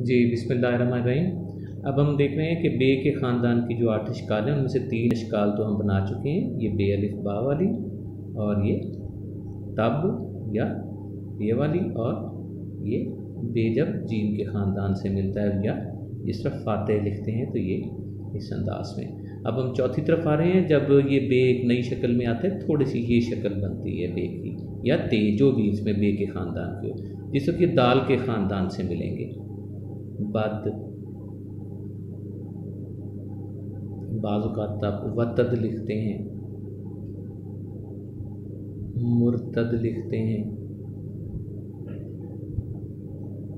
जी बिस्मिल्लाहिर्रहमानिर्रहीम। अब हम देख रहे हैं कि बे के ख़ानदान की जो 8 अशकाल हैं उनमें से 3 अशकाल तो हम बना चुके हैं, ये बे अलिफ बा वाली और ये तब या ये वाली और ये बे जब जीम के ख़ानदान से मिलता है या जिस तरफ फातह लिखते हैं तो ये इस अंदाज में। अब हम चौथी तरफ आ रहे हैं, जब ये बे एक नई शक्ल में आता है थोड़ी सी ये शक्ल बनती है बे की या ते, जो भी इसमें बे के ख़ानदान की हो, जिस वक्त ये दाल के ख़ानदान से मिलेंगे। बद, बाज़ औक़ात तब वतद लिखते हैं, मुर्तद लिखते हैं।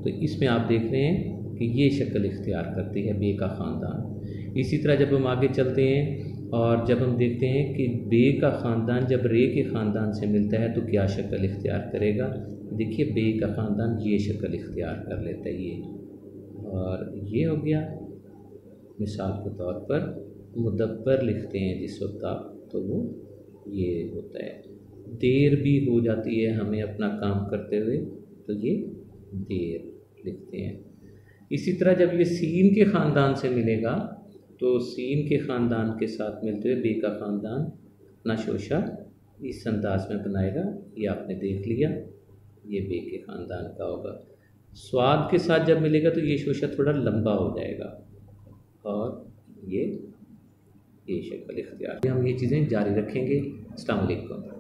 तो इसमें आप देख रहे हैं कि ये शक्ल इख्तियार करती है बे का ख़ानदान। इसी तरह जब हम आगे चलते हैं और जब हम देखते हैं कि बे का ख़ानदान जब रे के ख़ानदान से मिलता है तो क्या शक्ल इख्तियार करेगा, देखिए बे का ख़ानदान ये शक्ल इख्तियार कर लेता है, ये और ये हो गया। मिसाल के तौर पर मुदब्बर लिखते हैं जिस वक्त आप, तो वो ये होता है। देर भी हो जाती है हमें अपना काम करते हुए, तो ये देर लिखते हैं। इसी तरह जब ये सीन के ख़ानदान से मिलेगा तो सीन के ख़ानदान के साथ मिलते हुए बे का ख़ानदान अपना शोशा इस अंदाज में बनाएगा, ये आपने देख लिया, ये बे के ख़ानदान का होगा। स्वाद के साथ जब मिलेगा तो ये शोशा थोड़ा लंबा हो जाएगा और ये शक्ल इख्तियार। हम ये चीज़ें जारी रखेंगे। अस्सलाम वालेकुम।